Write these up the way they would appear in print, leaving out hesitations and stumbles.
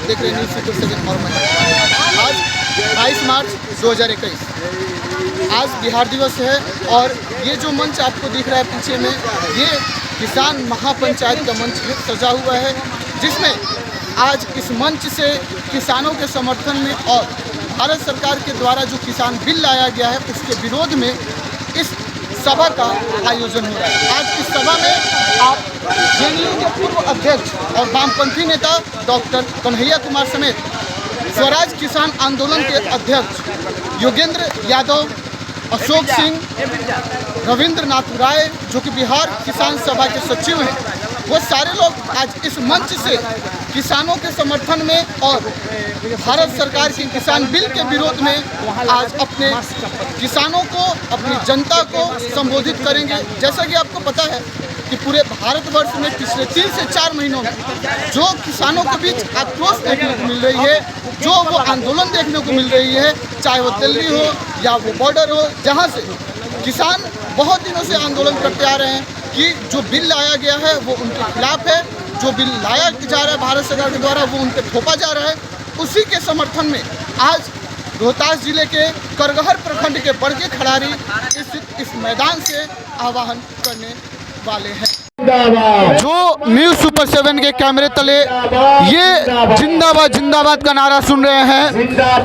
देख रहे हैं न्यूज़ सुपर 7 और मैं। आज 22 मार्च 2021 आज बिहार दिवस है और ये जो मंच आपको दिख रहा है पीछे में, ये किसान महापंचायत का मंच सजा हुआ है, जिसमें आज इस मंच से किसानों के समर्थन में और भारत सरकार के द्वारा जो किसान बिल लाया गया है उसके विरोध में इस सभा का आयोजन हो रहा है। आज इस सभा में आप जेडीयू के पूर्व अध्यक्ष और वामपंथी नेता डॉक्टर कन्हैया कुमार समेत स्वराज किसान आंदोलन के अध्यक्ष योगेंद्र यादव, अशोक सिंह, रविंद्र नाथ राय जो कि बिहार किसान सभा के सचिव हैं, वो सारे लोग आज इस मंच से किसानों के समर्थन में और भारत सरकार के किसान बिल के विरोध में आज अपने किसानों को, अपनी जनता को संबोधित करेंगे। जैसा कि आपको पता है कि पूरे भारतवर्ष में पिछले 3 से 4 महीनों में जो किसानों के बीच आक्रोश देखने को मिल रही है, जो वो आंदोलन देखने को मिल रही है, चाहे वो दिल्ली हो या वो बॉर्डर हो, जहाँ से किसान बहुत दिनों से आंदोलन करते आ रहे हैं कि जो बिल लाया गया है वो उनके खिलाफ है, जो बिल लाया जा रहा है भारत सरकार के द्वारा वो उन पर थोपा जा रहा है। उसी के समर्थन में आज रोहतास जिले के करगहर प्रखंड के बड़के खड़ारी इस मैदान से आह्वान करने वाले हैं। जो न्यूज़ सुपर 7 के कैमरे तले ये जिंदाबाद जिंदाबाद का नारा सुन रहे हैं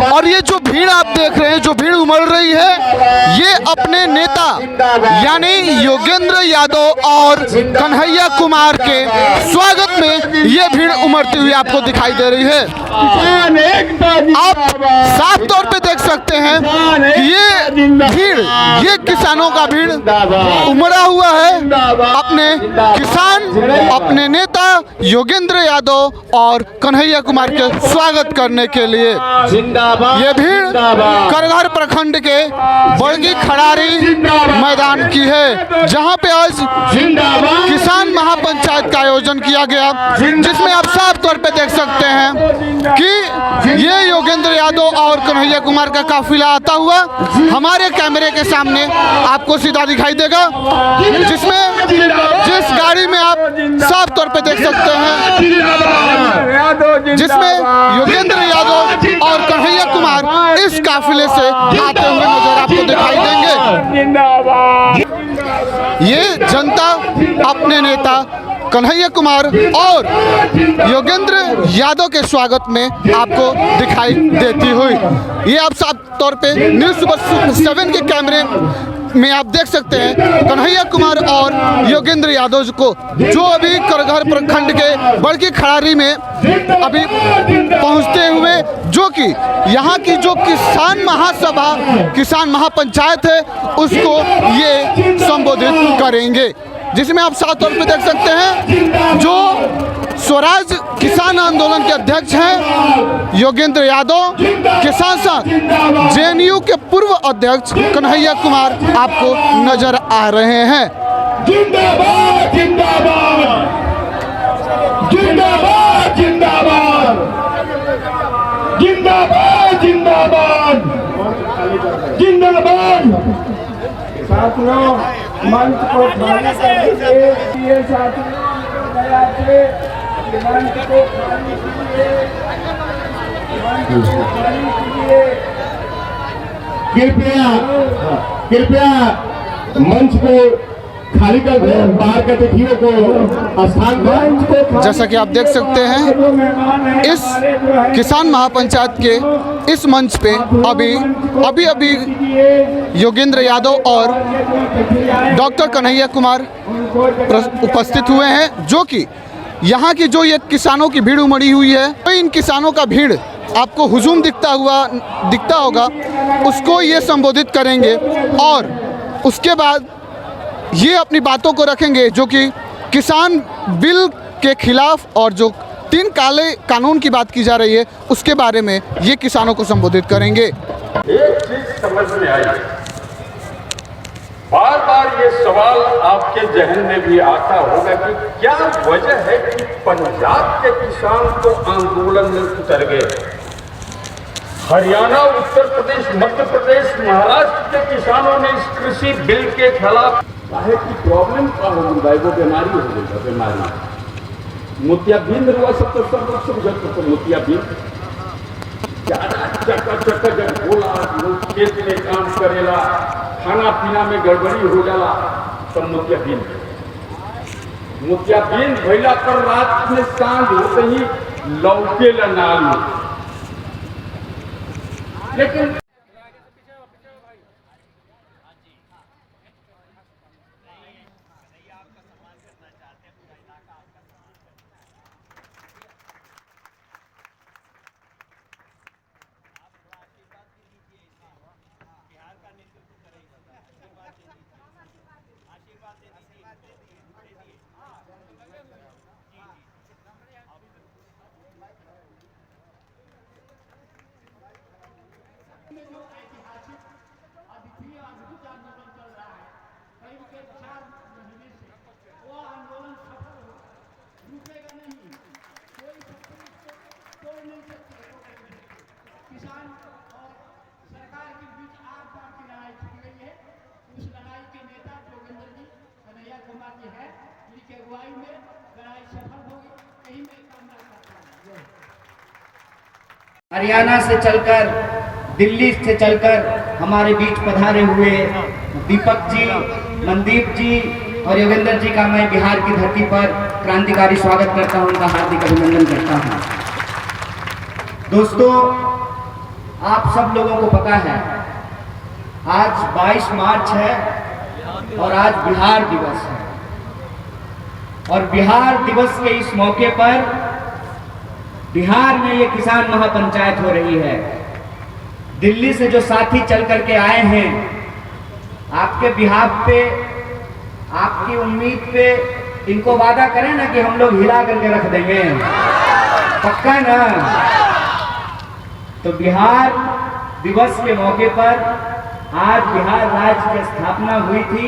और ये जो भीड़ आप देख रहे हैं, जो भीड़ उमड़ रही है, ये अपने नेता यानी योगेंद्र यादव और कन्हैया कुमार के स्वागत में ये भीड़ उमड़ती हुई आपको दिखाई दे रही है। आप साफ तौर पे देख सकते हैं कि ये भीड़, ये किसानों का भीड़ उमड़ा हुआ है अपने किसान, अपने नेता योगेंद्र यादव और कन्हैया कुमार के स्वागत करने के लिए। ये भीड़ करगहर प्रखंड के बड़की खड़ारी मैदान की है, जहां पे आज किसान महापंचायत का आयोजन किया गया, जिसमें आप साफ तौर पे देख सकते हैं कि ये योगेंद्र यादव और कन्हैया कुमार का काफिला आता हुआ हमारे कैमरे के सामने आपको सीधा दिखाई देगा, जिस गाड़ी में आप साफ तौर पे देख सकते हैं, जिसमें योगेंद्र यादव और कन्हैया कुमार इस काफिले से आते हुए नजर आपको दिखाई देंगे। ये जनता अपने नेता कन्हैया कुमार और योगेंद्र यादव के स्वागत में आपको दिखाई देती हुई, ये आप साफ तौर पे न्यूज़ सुपर 7 के कैमरे में आप देख सकते हैं कन्हैया कुमार और योगेंद्र यादव को, जो अभी करगहर प्रखंड के बड़की खड़ारी में अभी पहुंचते हुए, जो कि यहाँ की जो किसान महासभा, किसान महापंचायत है, उसको ये संबोधित करेंगे, जिसमें आप साफ तौर पे देख सकते हैं जो स्वराज किसान आंदोलन के अध्यक्ष हैं योगेंद्र यादव के साथ साथ जेएनयू के पूर्व अध्यक्ष कन्हैया कुमार आपको नजर आ रहे हैं। जिंदाबाद जिंदाबाद जिंदाबाद जिंदाबाद जिंदाबाद जिंदाबाद जिंदाबाद। साथियों, मंच को खाली कीजिए, साथियों दया से मंच को खाली कीजिए, मंच को खाली कीजिए। कृपया मंच को खाली कर दें, बाहर के अतिथियों को स्थान दें। जैसा कि आप देख सकते हैं इस किसान महापंचायत के इस मंच पे अभी योगेंद्र यादव और डॉक्टर कन्हैया कुमार उपस्थित हुए हैं, जो कि यहाँ की जो ये किसानों की भीड़ उमड़ी हुई है, तो इन किसानों का भीड़ आपको हुजूम दिखता होगा, उसको ये संबोधित करेंगे और उसके बाद ये अपनी बातों को रखेंगे, जो कि किसान बिल के खिलाफ और जो 3 काले कानून की बात की जा रही है उसके बारे में ये किसानों को संबोधित करेंगे। एक चीज समझ में आई, बार बार ये सवाल आपके जहन में भी आता होगा कि क्या वजह है कि पंजाब के किसान तो आंदोलन में उतर गए, हरियाणा, उत्तर प्रदेश, मध्य प्रदेश, महाराष्ट्र के किसानों ने इस कृषि बिल के खिलाफ, चाहे की प्रॉब्लम क्या होगी भाई, वो बीमारी होगी, बीमारी मोतियाबिंद हुआ सब तो सब लोग समझते तो मोतियाबिंद ज्यादा चक्कर जब बोला लोग खेत में काम करेला, खाना पीना में गड़बड़ी हो जाला, सब मोतियाबिंद भैला पर रात में सांझ होते ही लौके नालू। लेकिन किसान और सरकार के बीच आर पार की लड़ाई छिड़ गई है। उस लड़ाई के नेता जोगिंदर जी कन्हैया कुमार जी है, जिनकी अगुवाई में लड़ाई सफल होगी, यही मैं कामना करता हूँ। हरियाणा से चलकर दिल्ली से चलकर हमारे बीच पधारे हुए दीपक जी, मनदीप जी और योगेंद्र जी का मैं बिहार की धरती पर क्रांतिकारी स्वागत करता हूं, उनका हार्दिक अभिनंदन करता हूं। दोस्तों, आप सब लोगों को पता है आज 22 मार्च है और आज बिहार दिवस है, और बिहार दिवस के इस मौके पर बिहार में ये किसान महापंचायत हो रही है। दिल्ली से जो साथी चल करके आए हैं, आपके बिहार पे, आपकी उम्मीद पे इनको वादा करें ना कि हम लोग हिला करके रख देंगे, पक्का ना? तो बिहार दिवस के मौके पर आज बिहार राज्य की स्थापना हुई थी।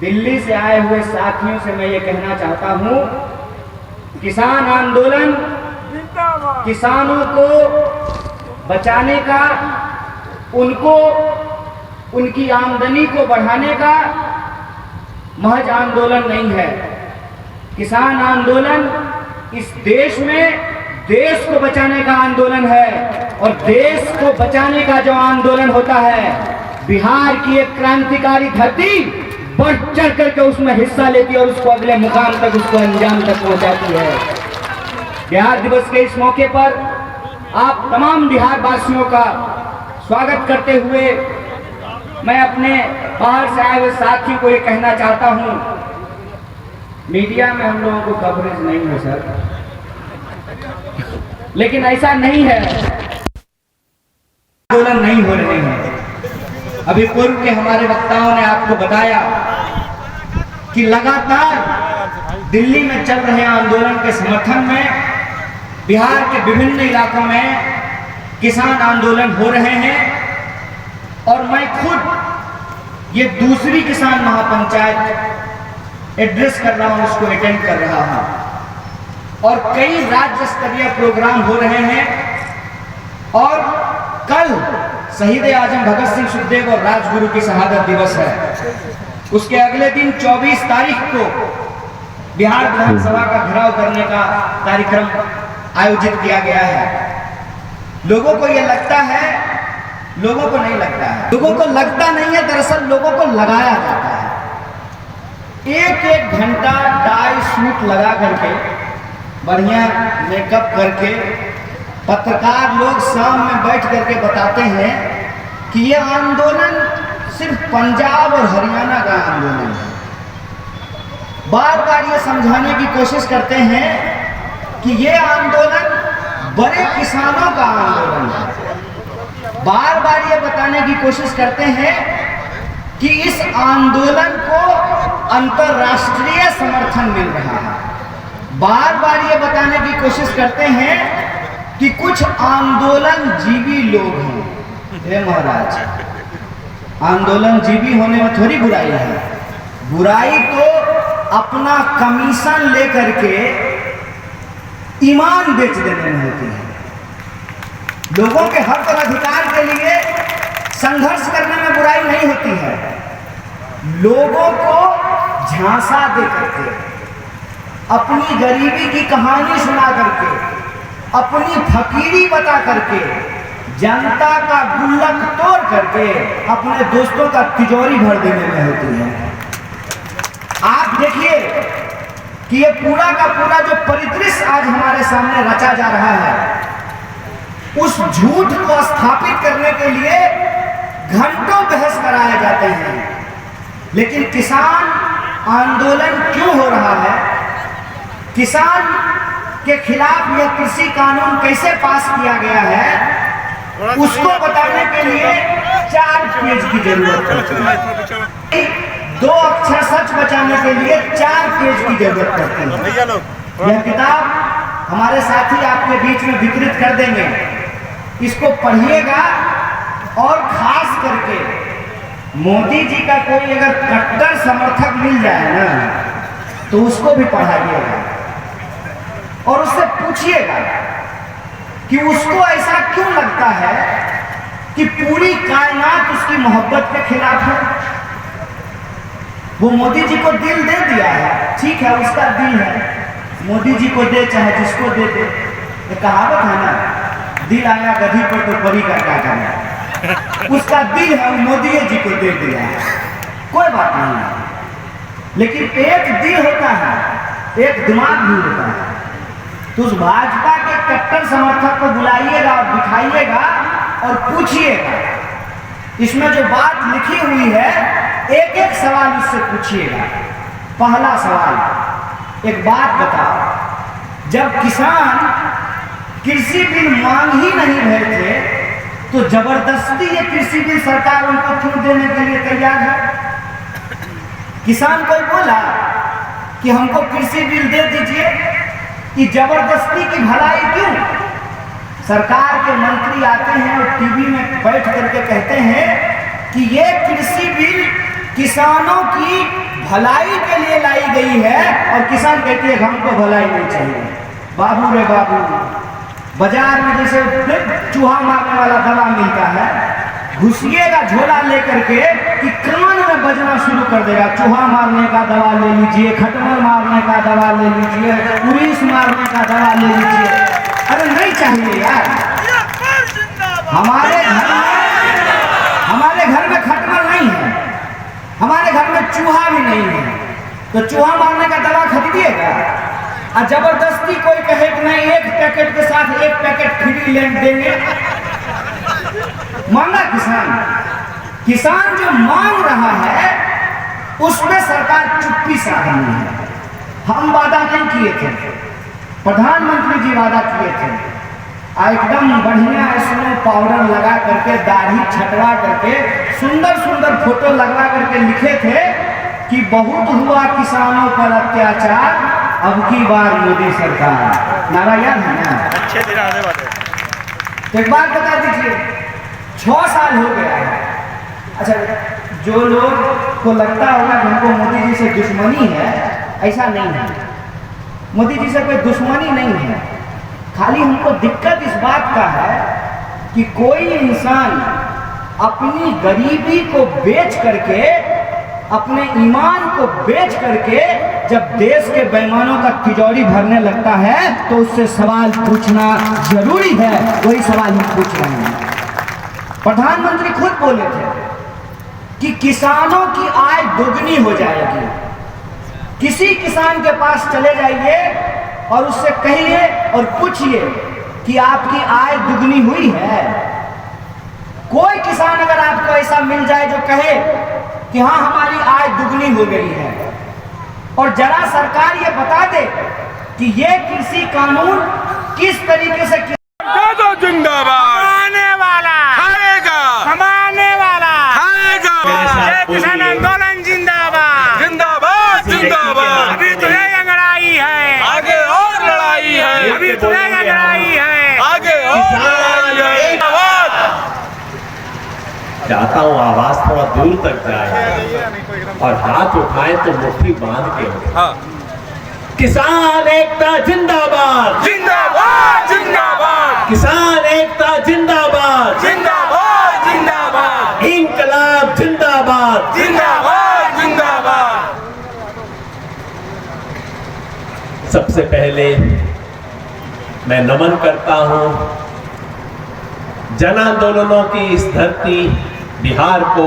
दिल्ली से आए हुए साथियों से मैं ये कहना चाहता हूं, किसान आंदोलन किसानों को बचाने का, उनको उनकी आमदनी को बढ़ाने का महज आंदोलन नहीं है। किसान आंदोलन इस देश में देश को बचाने का आंदोलन है, और देश को बचाने का जो आंदोलन होता है, बिहार की एक क्रांतिकारी धरती बढ़ चढ़ करके उसमें हिस्सा लेती है और उसको अगले मुकाम तक, उसको अंजाम तक पहुंचाती है। बिहार दिवस के इस मौके पर आप तमाम बिहार वासियों का स्वागत करते हुए मैं अपने बाहर से आए हुए साथियों को ये कहना चाहता हूं, मीडिया में हम लोगों को कवरेज नहीं है सर, लेकिन ऐसा नहीं है, आंदोलन नहीं हो रहे हैं। अभी पूर्व के हमारे वक्ताओं ने आपको बताया कि लगातार दिल्ली में चल रहे आंदोलन के समर्थन में बिहार के विभिन्न इलाकों में किसान आंदोलन हो रहे हैं, और मैं खुद ये दूसरी किसान महापंचायत एड्रेस कर रहा हूं, उसको अटेंड कर रहा हूं, और कई राज्य स्तरीय प्रोग्राम हो रहे हैं। और कल शहीद आजम भगत सिंह सुखदेव और राजगुरु की शहादत दिवस है। उसके अगले दिन 24 तारीख को बिहार विधानसभा का घेराव करने का कार्यक्रम आयोजित किया गया है। लोगों को यह लगता है, लोगों को नहीं लगता है, लोगों को लगता नहीं है, दरअसल लोगों को लगाया जाता है। एक एक घंटा डाई सूट लगा करके, बढ़िया मेकअप करके पत्रकार लोग शाम में बैठ करके बताते हैं कि यह आंदोलन सिर्फ पंजाब और हरियाणा का आंदोलन है। बार बार ये समझाने की कोशिश करते हैं कि ये आंदोलन बड़े किसानों का आंदोलन है। बार बार ये बताने की कोशिश करते हैं कि इस आंदोलन को अंतर्राष्ट्रीय समर्थन मिल रहा है। बार बार ये बताने की कोशिश करते हैं कि कुछ आंदोलन जीवी लोग हैं। हे महाराज, आंदोलन जीवी होने में थोड़ी बुराई है। बुराई तो अपना कमीशन लेकर के ईमान बेच देने में होती है। लोगों के हक और अधिकार के लिए संघर्ष करने में बुराई नहीं होती है। लोगों को झांसा दे करके, अपनी गरीबी की कहानी सुना करके, अपनी फकीरी बता करके, जनता का गुल्लक तोड़ करके अपने दोस्तों का तिजोरी भर देने में होती है। आप देखिए कि ये पूरा का पूरा जो परिदृश्य आज हमारे सामने रचा जा रहा है, उस झूठ को स्थापित करने के लिए घंटों बहस कराए जाते हैं। लेकिन किसान आंदोलन क्यों हो रहा है, किसान के खिलाफ यह कृषि कानून कैसे पास किया गया है, उसको बताने के लिए 4 पेज की जरूरत पड़ती है। 2 अक्षर सच बचाने के लिए 4 पेज की जरूरत पड़ती है। यह किताब हमारे साथी आपके बीच में वितरित कर देंगे, इसको पढ़िएगा और खास करके मोदी जी का कोई अगर कट्टर समर्थक मिल जाए ना, तो उसको भी पढ़ाइएगा और उससे पूछिएगा कि उसको ऐसा क्यों लगता है कि पूरी कायनात उसकी मोहब्बत के खिलाफ है। वो मोदी जी को दिल दे दिया है, ठीक है, उसका दिल है, मोदी जी को दे चाहे जिसको दे दे। ये कहावत है ना, दिल आया गधी पर तो परी का क्या करना। उसका दिल है, मोदी जी को दे दिया है, कोई बात नहीं। लेकिन एक दिल होता है, एक दिमाग भी होता है। तो उस भाजपा के कट्टर समर्थक को बुलाइएगा और बिठाइएगा और पूछिएगा, इसमें जो बात लिखी हुई है एक एक सवाल उससे पूछिएगा। पहला सवाल, एक बात बताओ, जब किसान कृषि बिल मांग ही नहीं रहे थे तो जबरदस्ती ये कृषि बिल सरकार उनको क्यों देने के लिए तैयार है? किसान कोई बोला कि हमको कृषि बिल दे दीजिए, कि जबरदस्ती की भलाई क्यों? सरकार के मंत्री आते हैं और टीवी में बैठ करके कहते हैं कि ये कृषि बिल किसानों की भलाई के लिए लाई गई है, और किसान कहती है हमको भलाई नहीं चाहिए। बाबू रे बाबू, बाजार में जैसे चूहा मारने वाला दवा मिलता है, घुसिएगा झोला लेकर के कि कान में बजना शुरू कर देगा, चूहा मारने का दवा ले लीजिए, खटमल मारने का दवा ले लीजिए, पुलिस मारने का दवा ले लीजिए। अरे नहीं चाहिए यार, हमारे घर में खटमल नहीं है, हमारे घर में चूहा भी नहीं है, तो चूहा मारने का दवा खरीदिएगा। और जबरदस्ती कोई कहे कि नहीं एक पैकेट के साथ एक पैकेट फ्री ले देंगे, मांगा किसान जो मांग रहा है उसमें सरकार चुप्पी साध रही है। हम वादा नहीं किए थे, प्रधानमंत्री जी वादा किए थे, एकदम बढ़िया स्नो पाउडर लगा करके, दाढ़ी छटवा करके, सुंदर सुंदर फोटो लगवा करके लिखे थे कि बहुत हुआ किसानों पर अत्याचार, अब की बार मोदी सरकार। नारा याद है ना? अच्छे दिन आने वाले। एक बात बता दीजिए, 6 साल हो गया है। अच्छा, जो लोग को लगता होगा कि हमको मोदी जी से दुश्मनी है, ऐसा नहीं है। मोदी जी से कोई दुश्मनी नहीं है, खाली हमको दिक्कत इस बात का है कि कोई इंसान अपनी गरीबी को बेच करके, अपने ईमान को बेच करके जब देश के बेईमानों का तिजोरी भरने लगता है तो उससे सवाल पूछना जरूरी है। वही सवाल हम पूछ रहे हैं। प्रधानमंत्री खुद बोले थे कि किसानों की आय दोगुनी हो जाएगी। किसी किसान के पास चले जाइए और उससे कहिए और पूछिए कि आपकी आय दुगनी हुई है। कोई किसान अगर आपको ऐसा मिल जाए जो कहे कि हाँ हमारी आय दुगनी हो गई है, और जरा सरकार ये बता दे कि ये कृषि कानून किस तरीके से जिंदाबाद, कमाने वाला खाएगा, कमाने वाला खाएगा, जय किसान आंदोलन जिंदाबाद, जिंदाबाद जिंदाबाद। अभी तुझे लड़ाई है, आगे और लड़ाई है, अभी तुझे लड़ाई है, आगे और लड़ाई है। चाहता हूँ आवाज थोड़ा दूर तक जाए और हाथ उठाए तो मुट्ठी बांध के। हाँ। किसान एकता जिंदाबाद, जिंदाबाद जिंदाबाद, किसान एकता जिंदाबाद, जिंदाबाद जिंदाबाद, इंकलाब जिंदाबाद, जिंदाबाद जिंदाबाद। सबसे पहले मैं नमन करता हूं जन आंदोलनों की इस धरती बिहार को,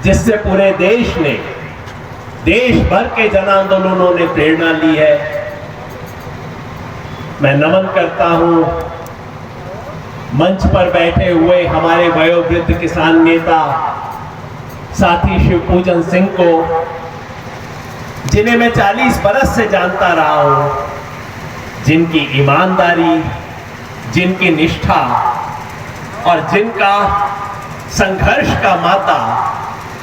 जिससे पूरे देश ने, देश भर के जन आंदोलनों ने प्रेरणा ली है। मैं नमन करता हूं मंच पर बैठे हुए हमारे वयोवृद्ध किसान नेता साथी शिवपूजन सिंह को, जिन्हें मैं 40 बरस से जानता रहा हूं, जिनकी ईमानदारी, जिनकी निष्ठा और जिनका संघर्ष का माता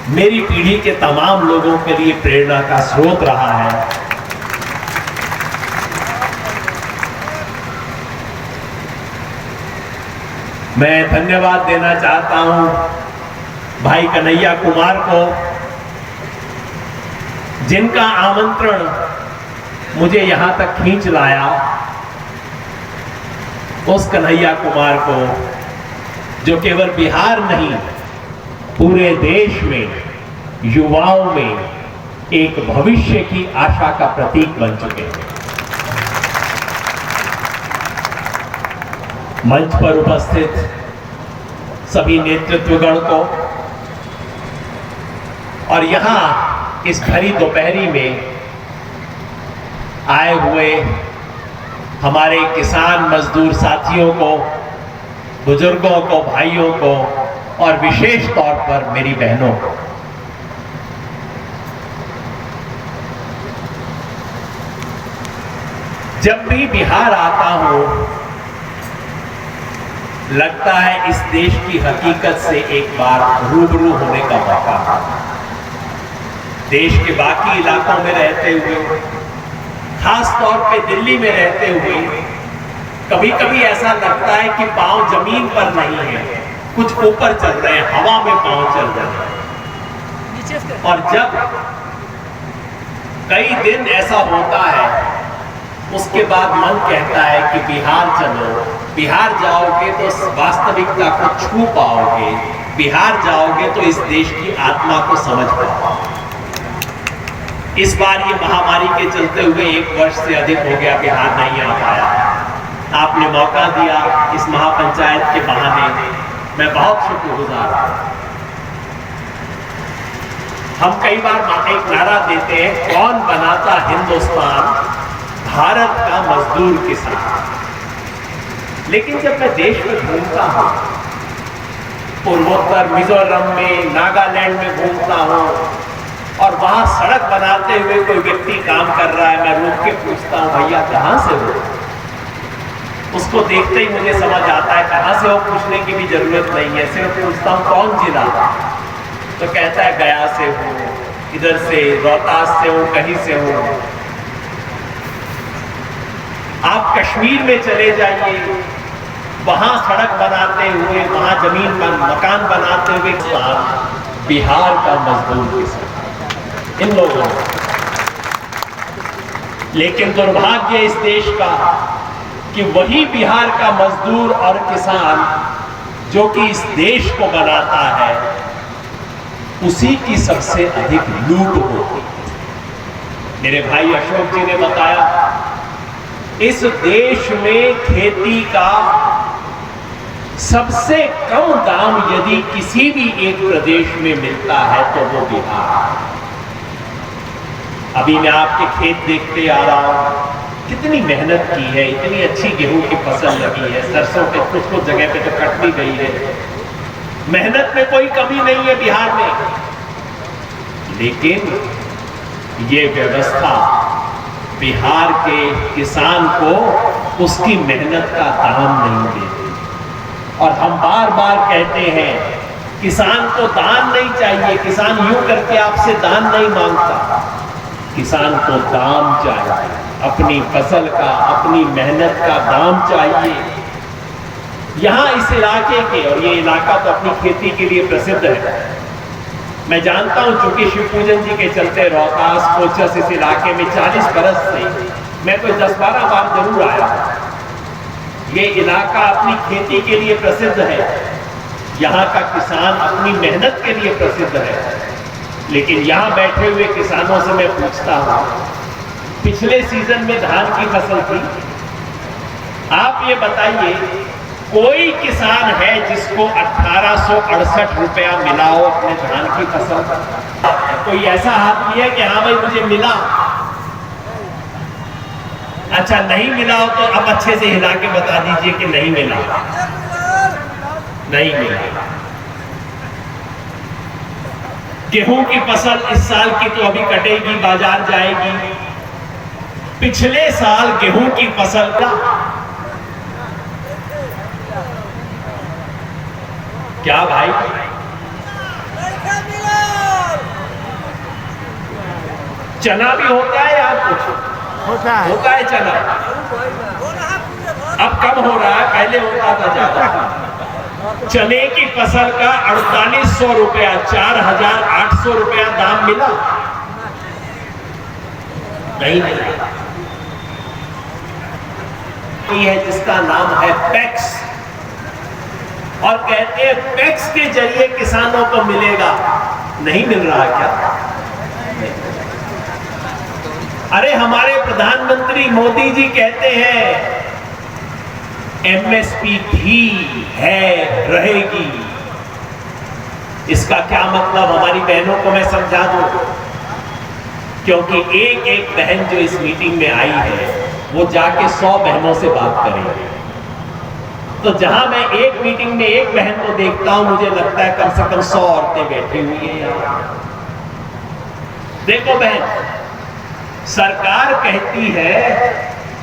मेरी पीढ़ी के तमाम लोगों के लिए प्रेरणा का स्रोत रहा है। मैं धन्यवाद देना चाहता हूं भाई कन्हैया कुमार को, जिनका आमंत्रण मुझे यहां तक खींच लाया। उस कन्हैया कुमार को जो केवल बिहार नहीं, पूरे देश में युवाओं में एक भविष्य की आशा का प्रतीक बन चुके हैं। मंच पर उपस्थित सभी नेतृत्वगण को और यहां इस भरी दोपहरी में आए हुए हमारे किसान मजदूर साथियों को, बुजुर्गों को, भाइयों को और विशेष तौर पर मेरी बहनों को, जब भी बिहार आता हूं लगता है इस देश की हकीकत से एक बार रूबरू होने का मौका। देश के बाकी इलाकों में रहते हुए, खास तौर पे दिल्ली में रहते हुए, कभी कभी ऐसा लगता है कि पांव जमीन पर नहीं है, कुछ ऊपर चल रहे हैं, हवा में पांव चल रहे हैं। और जब कई दिन ऐसा होता है, उसके बाद मन कहता है कि बिहार चलो, बिहार जाओगे तो वास्तविकता को छू पाओगे, बिहार जाओगे तो इस देश की आत्मा को समझ पाओगे। इस बार ये महामारी के चलते हुए 1 वर्ष से अधिक हो गया बिहार नहीं आ पाया। आपने मौका दिया इस महापंचायत के बहाने, मैं बहुत शुक्रगुजार हूं। हम कई बार एक नारा देते हैं, कौन बनाता हिंदुस्तान, भारत का मजदूर किसान। लेकिन जब मैं देश में घूमता हूं, पूर्वोत्तर मिजोरम में, नागालैंड में घूमता हूं और वहां सड़क बनाते हुए कोई व्यक्ति काम कर रहा है, मैं रोक के पूछता हूं, भैया कहां से हो? उसको देखते ही मुझे समझ आता है कहां से हो, पूछने की भी जरूरत नहीं है। सिर्फ पूछता हूं कौन जिला, तो कहता है गया से हूं, इधर से, रोहतास से हूं, कहीं से हूं। आप कश्मीर में चले जाइए, वहां सड़क बनाते हुए, वहां जमीन पर मकान बनाते हुए बिहार का मजदूर किसान, इन लोगों। लेकिन दुर्भाग्य इस देश का कि वही बिहार का मजदूर और किसान जो कि इस देश को बनाता है, उसी की सबसे अधिक लूट होती है। मेरे भाई अशोक जी ने बताया, इस देश में खेती का सबसे कम दाम यदि किसी भी एक प्रदेश में मिलता है तो वो बिहार। अभी मैं आपके खेत देखते आ रहा हूं, कितनी मेहनत की है, इतनी अच्छी गेहूं की फसल लगी है, सरसों के कुछ जगह पे तो कट भी गई है। मेहनत में कोई कमी नहीं है बिहार में, लेकिन ये व्यवस्था बिहार के किसान को उसकी मेहनत का दाम नहीं देती। और हम बार बार कहते हैं, किसान को दान नहीं चाहिए, किसान यूं करके आपसे दान नहीं मांगता, किसान को दाम चाहिए, अपनी फसल का, अपनी मेहनत का दाम चाहिए। यहाँ इस इलाके के, और ये इलाका तो अपनी खेती के लिए प्रसिद्ध है, मैं जानता हूं चूंकि शिवपूजन जी के चलते रोहतास, कोचस इस इलाके में 40 बरस से मैं कोई 10-12 बार जरूर आया। ये इलाका अपनी खेती के लिए प्रसिद्ध है, यहाँ का किसान अपनी मेहनत के लिए प्रसिद्ध है। लेकिन यहाँ बैठे हुए किसानों से मैं पूछता हूँ, पिछले सीजन में धान की फसल थी। आप ये बताइए, कोई किसान है जिसको 1868 रुपया मिला हो अपने धान की फसल का? कोई ऐसा हाथ नहीं है कि हाँ भाई मुझे मिला। अच्छा, नहीं मिला हो तो अब अच्छे से हिला के बता दीजिए कि नहीं मिला। नहीं मिला। गेहूं की फसल इस साल की तो अभी कटेगी, बाजार जाएगी। पिछले साल गेहूं की फसल का क्या भाई? चना भी होता है यार, कुछ होता है चना। अब कम हो रहा है, पहले होता था ज्यादा। चने की फसल का 4800 रुपया, 4800 रुपया दाम मिला? नहीं मिला। ये है जिसका नाम है पैक्स, और कहते हैं पैक्स के जरिए किसानों को मिलेगा। नहीं मिल रहा क्या? अरे हमारे प्रधानमंत्री मोदी जी कहते हैं एमएसपी थी, है, रहेगी। इसका क्या मतलब? हमारी बहनों को मैं समझा दूं, क्योंकि एक एक बहन जो इस मीटिंग में आई है वो जाके 100 बहनों से बात करेगी। तो जहां मैं एक मीटिंग में एक बहन को देखता हूं, मुझे लगता है कम से कम 100 औरतें बैठी हुई हैं यहां। देखो बहन, सरकार कहती है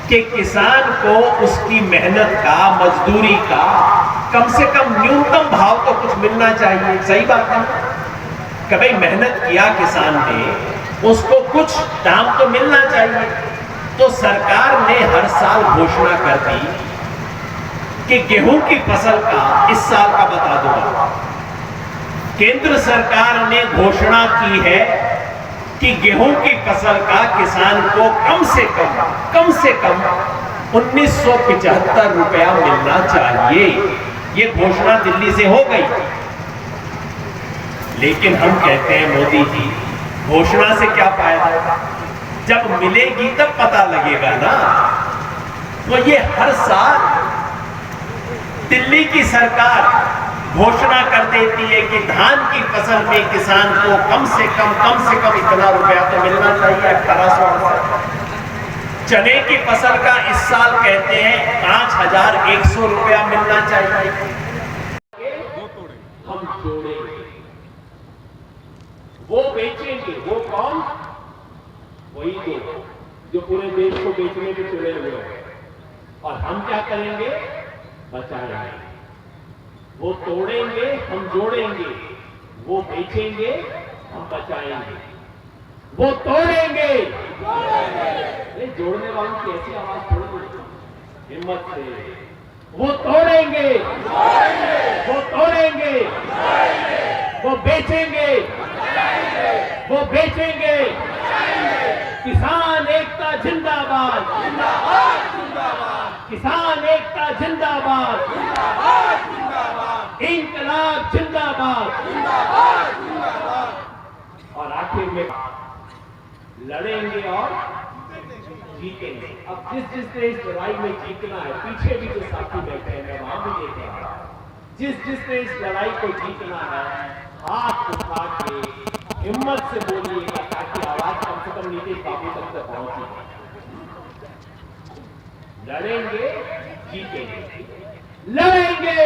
कि किसान को उसकी मेहनत का, मजदूरी का कम से कम न्यूनतम भाव तो कुछ मिलना चाहिए। सही बात है कि भाई मेहनत किया किसान ने, उसको कुछ दाम तो मिलना चाहिए। तो सरकार ने हर साल घोषणा कर दी कि गेहूं की फसल का, इस साल का बता दूंगा, केंद्र सरकार ने घोषणा की है कि गेहूं की फसल का किसान को कम से कम 1975 रुपया मिलना चाहिए। ये घोषणा दिल्ली से हो गई। लेकिन हम कहते हैं मोदी जी, घोषणा से क्या फायदा? जब मिलेगी तब पता लगेगा ना। तो ये हर साल दिल्ली की सरकार घोषणा कर देती है कि धान की फसल में किसान को कम से कम इतना रुपया तो मिलना चाहिए, 1868। चने की फसल का इस साल कहते हैं 5100 रुपया मिलना चाहिए। हम जोड़ेंगे, वो बेचेंगे। वो कौन? वही जो पूरे देश को बेचने के चले हुए हैं। और हम क्या करेंगे? बचाएंगे। वो तोड़ेंगे, हम जोड़ेंगे। वो बेचेंगे, हम बचाएंगे। वो तोड़ेंगे, ये जोड़ने वालों की ऐसी आवाज थोड़ी, हिम्मत से। वो तोड़ेंगे, वो तोड़ेंगे, वो बेचेंगे, वो बेचेंगे। किसान एकता जिंदाबाद, किसान एकता जिंदाबाद, इंकलाब जिंदाबाद। और आखिर में लड़ेंगे और जीतेंगे। अब जिस ने इस लड़ाई में जीतना है, पीछे भी जो साथी बैठे हैं, मैं वहां भी देख रहा हूं, जिस ने इस लड़ाई को जीतना है, हाथ उठा के हिम्मत से बोलिएगा, ताकि आवाज कम से कम नीतीश बाबू तक से पहुंचे। लड़ेंगे, जीतेंगे, लड़ेंगे,